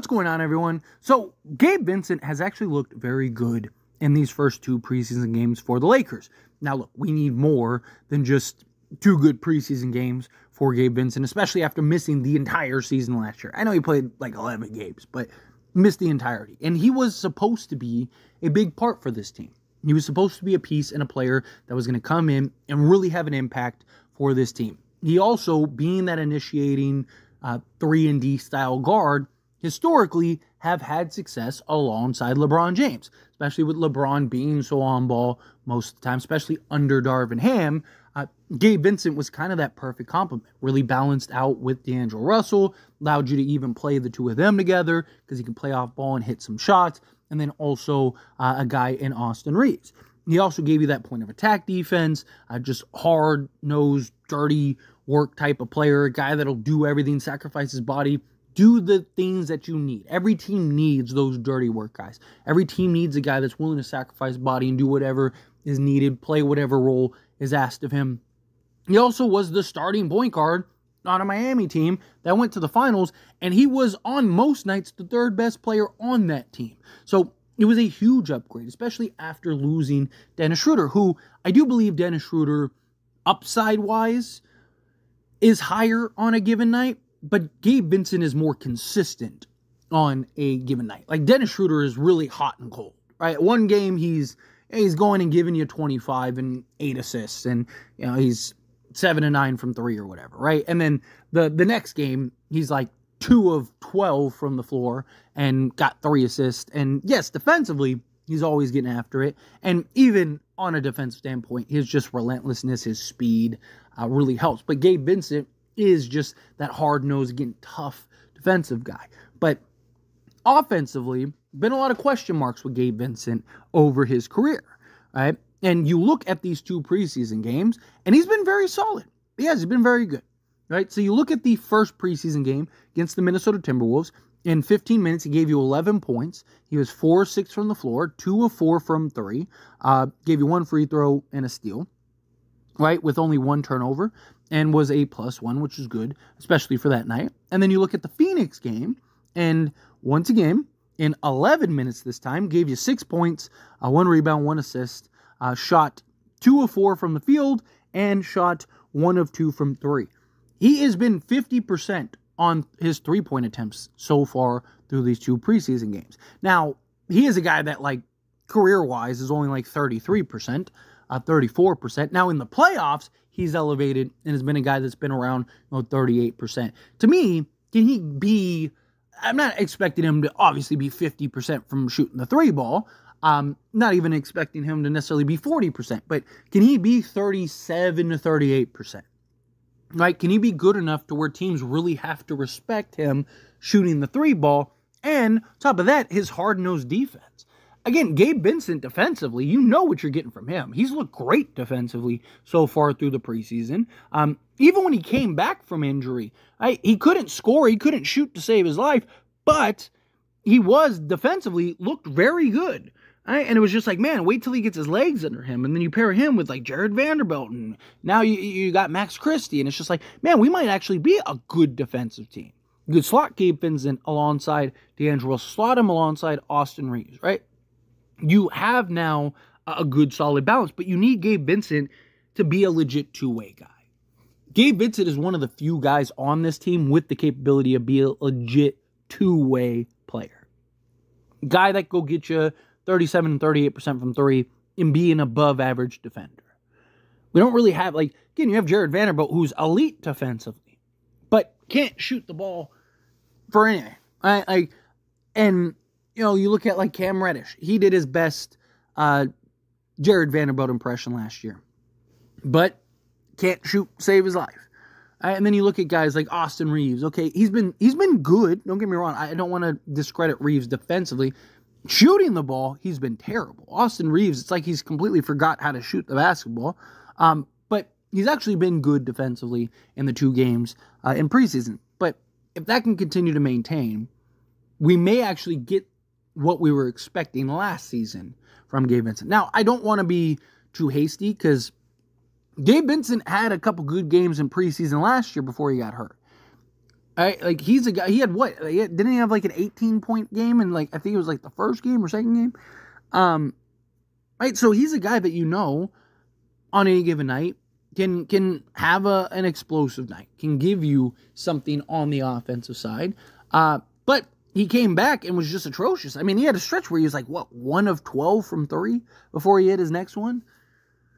What's going on, everyone? So, Gabe Vincent has actually looked very good in these first two preseason games for the Lakers. Now, look, we need more than just two good preseason games for Gabe Vincent, especially after missing the entire season last year. I know he played like 11 games, but missed the entirety. And he was supposed to be a big part for this team. He was supposed to be a piece and a player that was going to come in and really have an impact for this team. He also, being that initiating 3-and-D style guard, historically have had success alongside LeBron James, especially with LeBron being so on ball most of the time, especially under Darvin Ham. Gabe Vincent was kind of that perfect complement, really balanced out with D'Angelo Russell, allowed you to even play the two of them together because he can play off ball and hit some shots, and then also a guy in Austin Reeves. He also gave you that point of attack defense, just hard-nosed, dirty work type of player, a guy that'll do everything, sacrifice his body, do the things that you need. Every team needs those dirty work guys. Every team needs a guy that's willing to sacrifice body and do whatever is needed, play whatever role is asked of him. He also was the starting point guard on a Miami team that went to the finals, and he was on most nights the third best player on that team. So it was a huge upgrade, especially after losing Dennis Schroeder, who I do believe Dennis Schroeder, upside-wise, is higher on a given night, but Gabe Vincent is more consistent on a given night. Like, Dennis Schroeder is really hot and cold, right? One game, he's going and giving you 25 and 8 assists, and he's 7 and 9 from 3 or whatever, right? And then the next game, he's like 2 of 12 from the floor and got 3 assists. And yes, defensively, he's always getting after it. And even on a defensive standpoint, his just relentlessness, his speed really helps. But Gabe Vincent is just that hard-nosed, getting tough defensive guy. But offensively, been a lot of question marks with Gabe Vincent over his career, right? And you look at these two preseason games, and he's been very solid. Yes, he's been very good, right? So you look at the first preseason game against the Minnesota Timberwolves. In 15 minutes, he gave you 11 points. He was 4 of 6 from the floor, 2 of 4 from 3. Gave you 1 free throw and a steal, right, with only 1 turnover, and was a +1, which is good, especially for that night. And then you look at the Phoenix game, and once again, in 11 minutes this time, gave you 6 points, 1 rebound, 1 assist, shot 2 of 4 from the field, and shot 1 of 2 from 3. He has been 50% on his three-point attempts so far through these two preseason games. Now, he is a guy that, like, career-wise is only like 33%, 34%. Now, in the playoffs, he's elevated and has been a guy that's been around 38%. To me, can he be... I'm not expecting him to obviously be 50% from shooting the 3 ball. Not even expecting him to necessarily be 40%. But can he be 37 to 38%? Right? Can he be good enough to where teams really have to respect him shooting the 3 ball? And on top of that, his hard-nosed defense. Again, Gabe Vincent defensively, you know what you're getting from him. He's looked great defensively so far through the preseason. Even when he came back from injury, he couldn't score, he couldn't shoot to save his life, but he was defensively looked very good. Right? And it was just like, man, wait till he gets his legs under him. And then you pair him with like Jared Vanderbilt. And now you got Max Christie. And it's just like, man, we might actually be a good defensive team. You could slot Gabe Vincent alongside D'Angelo, slot him alongside Austin Reeves, right? You have now a good solid balance, but you need Gabe Vincent to be a legit two-way guy. Gabe Vincent is one of the few guys on this team with the capability of being a legit two-way player. Guy that go get you 37 and 38% from 3 and be an above-average defender. We don't really have, like, again, you have Jared Vanderbilt, who's elite defensively, but can't shoot the ball for anything. And, you look at, like, Cam Reddish. He did his best Jared Vanderbilt impression last year, but can't shoot, save his life. And then you look at guys like Austin Reeves. Okay, he's been good. Don't get me wrong. I don't want to discredit Reeves defensively. Shooting the ball, he's been terrible. Austin Reeves, it's like he's completely forgot how to shoot the basketball. But he's actually been good defensively in the 2 games in preseason. But if that can continue to maintain, we may actually get what we were expecting last season from Gabe Vincent. Now, I don't want to be too hasty because Gabe Vincent had a couple good games in preseason last year before he got hurt. Like, he's a guy, he had what? Didn't he have like an 18-point game? And like, I think it was like the first game or second game. Right. So he's a guy that, on any given night can have an explosive night, can give you something on the offensive side. But he came back and was just atrocious. I mean, he had a stretch where he was like, 1 of 12 from 3 before he hit his next one.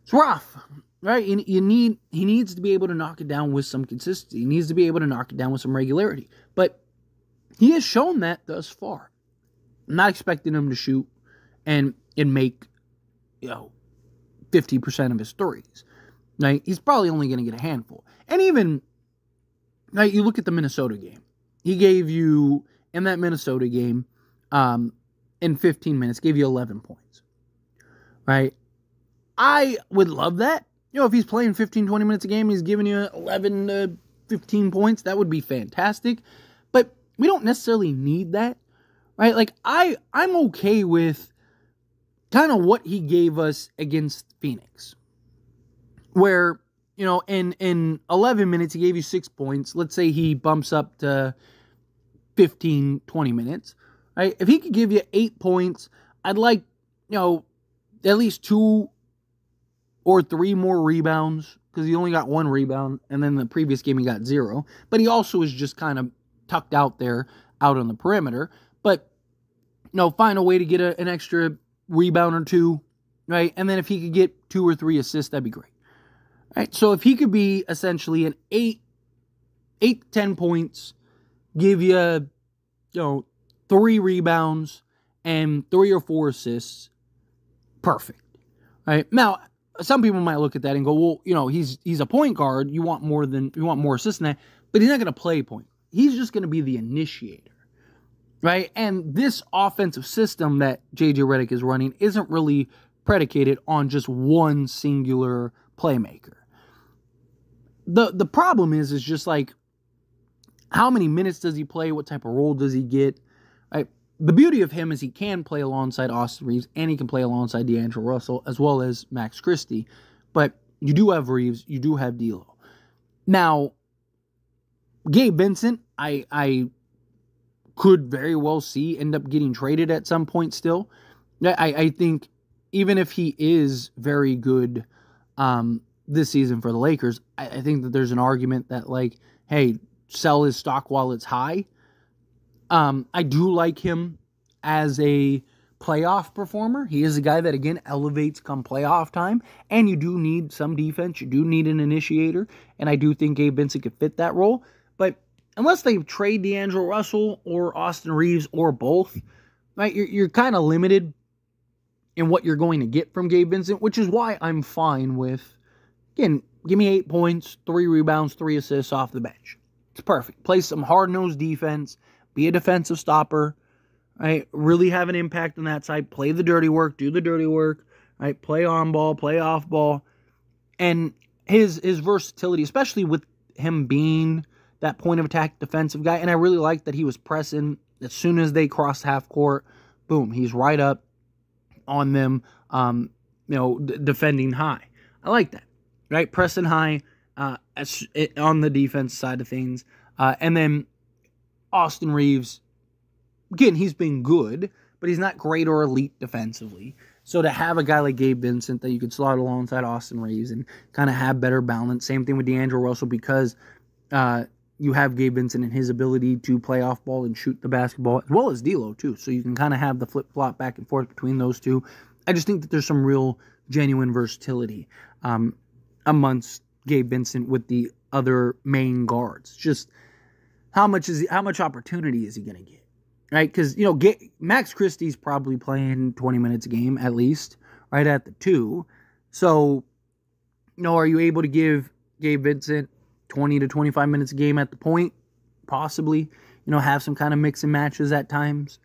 It's rough, right? He needs to be able to knock it down with some consistency. He needs to be able to knock it down with some regularity. But he has shown that thus far. I'm not expecting him to shoot and make, 50% of his threes. Right? He's probably only going to get a handful. And even, right, you look at the Minnesota game. He gave you, in that Minnesota game, in 15 minutes, gave you 11 points. Right? I would love that. If he's playing 15, 20 minutes a game, he's giving you 11 to 15 points. That would be fantastic. But we don't necessarily need that. Right? Like, I'm okay with kind of what he gave us against Phoenix. Where, in 11 minutes, he gave you 6 points. Let's say he bumps up to 15, 20 minutes. Right? If he could give you 8 points, I'd like, at least 2 or 3 more rebounds, because he only got 1 rebound, and then the previous game he got 0. But he also is just kind of tucked out there, out on the perimeter. But, find a way to get an extra rebound or 2, right? And then if he could get 2 or 3 assists, that'd be great. Right? So if he could be essentially an 8 to 10 points, give you, 3 rebounds and 3 or 4 assists, perfect. Right? Now, some people might look at that and go, well, he's a point guard. You want more assists than that, but he's not going to play point. He's just going to be the initiator. Right? And this offensive system that JJ Redick is running isn't really predicated on just one singular playmaker. The problem is just like, how many minutes does he play? What type of role does he get? Right? The beauty of him is he can play alongside Austin Reeves, and he can play alongside D'Angelo Russell, as well as Max Christie. But you do have Reeves, you do have D'Lo. Now, Gabe Vincent, I could very well see end up getting traded at some point still. I think even if he is very good this season for the Lakers, I think that there's an argument that, like, hey, sell his stock while it's high. I do like him as a playoff performer. He is a guy that, again, elevates come playoff time, and you do need some defense. You do need an initiator, and I do think Gabe Vincent could fit that role. But unless they trade D'Angelo Russell or Austin Reeves or both, right, you're kind of limited in what you're going to get from Gabe Vincent, which is why I'm fine with, again, give me 8 points, 3 rebounds, 3 assists off the bench. It's perfect. Play some hard-nosed defense, be a defensive stopper, right? Really have an impact on that side. Play the dirty work, do the dirty work, right? Play on ball, play off ball. And his versatility, especially with him being that point of attack defensive guy, and I really like that he was pressing as soon as they crossed half court. Boom, he's right up on them, defending high. I like that, right? Pressing high on the defense side of things. And then Austin Reeves, again, he's been good, but he's not great or elite defensively. So to have a guy like Gabe Vincent that you could slot alongside Austin Reeves and kind of have better balance. Same thing with D'Angelo Russell, because you have Gabe Vincent and his ability to play off ball and shoot the basketball, as well as D'Lo too. So you can kind of have the flip-flop back and forth between those two. I just think that there's some real genuine versatility amongst Gabe Vincent with the other main guards. Just how much opportunity is he going to get? Right? Because, Max Christie's probably playing 20 minutes a game at least, right at the 2. So, are you able to give Gabe Vincent 20 to 25 minutes a game at the point? Possibly. Have some kind of mix and matches at times.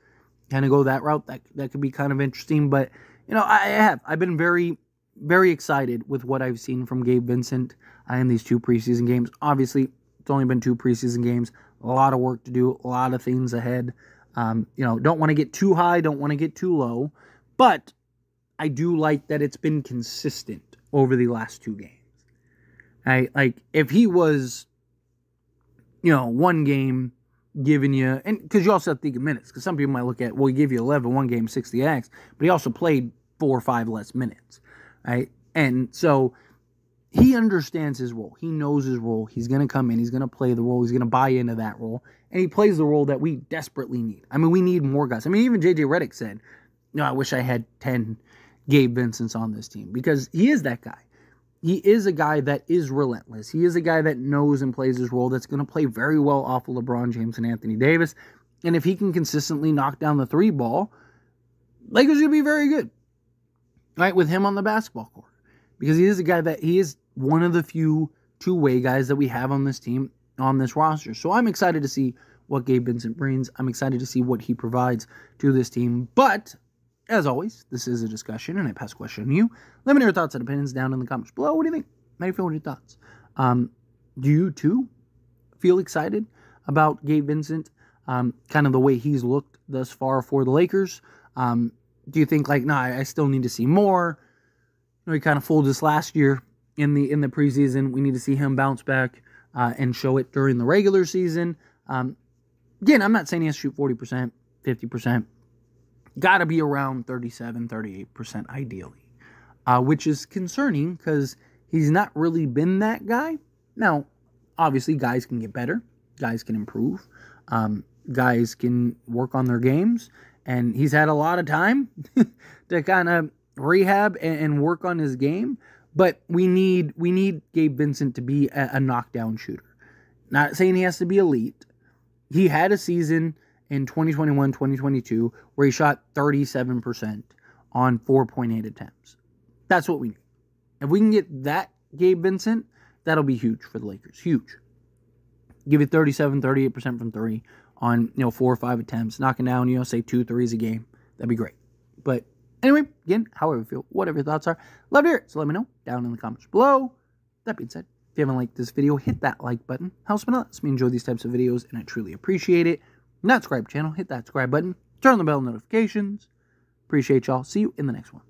Kind of go that route. That could be kind of interesting. But, I've been very, very excited with what I've seen from Gabe Vincent in these 2 preseason games. Obviously, it's only been 2 preseason games. A lot of work to do. A lot of things ahead. Don't want to get too high. Don't want to get too low. But I do like that it's been consistent over the last 2 games. Like, if he was one game giving you, and because you also have to think of minutes, because some people might look at, well, he gave you 11, one game, 60x, but he also played 4 or 5 less minutes, right? And so he understands his role. He knows his role. He's going to come in. He's going to play the role. He's going to buy into that role. And he plays the role that we desperately need. I mean, we need more guys. I mean, even J.J. Redick said, I wish I had 10 Gabe Vincents on this team, because he is that guy. He is a guy that is relentless. He is a guy that knows and plays his role, that's going to play very well off of LeBron James and Anthony Davis. And if he can consistently knock down the 3 ball, Lakers are going to be very good, right, with him on the basketball court. Because he is a guy he is one of the few two-way guys that we have on this team, on this roster. So I'm excited to see what Gabe Vincent brings. I'm excited to see what he provides to this team. But, as always, this is a discussion, and I pass the question to you. Let me know your thoughts and opinions down in the comments below. What do you think? How do you feel with your thoughts? Do you, too, feel excited about Gabe Vincent, kind of the way he's looked thus far for the Lakers? Do you think, I still need to see more? He kind of fooled us last year in the preseason. We need to see him bounce back and show it during the regular season. Again, I'm not saying he has to shoot 40%, 50%. Got to be around 37, 38% ideally, which is concerning because he's not really been that guy. Now, obviously, guys can get better. Guys can improve. Guys can work on their games. And he's had a lot of time to kind of rehab and work on his game. But we need Gabe Vincent to be a knockdown shooter. Not saying he has to be elite. He had a season in 2021, 2022 where he shot 37% on 4.8 attempts. That's what we need. If we can get that Gabe Vincent, that'll be huge for the Lakers. Huge. Give it 37, 38% from 3 on 4 or 5 attempts, knocking down, say 2 threes a game. That'd be great. But anyway, again, however you feel, whatever your thoughts are, love to hear it. So let me know down in the comments below. That being said, if you haven't liked this video, hit that like button. Helps me out. Lets me enjoy these types of videos, and I truly appreciate it. Not subscribe to the channel, hit that subscribe button. Turn on the bell notifications. Appreciate y'all. See you in the next one.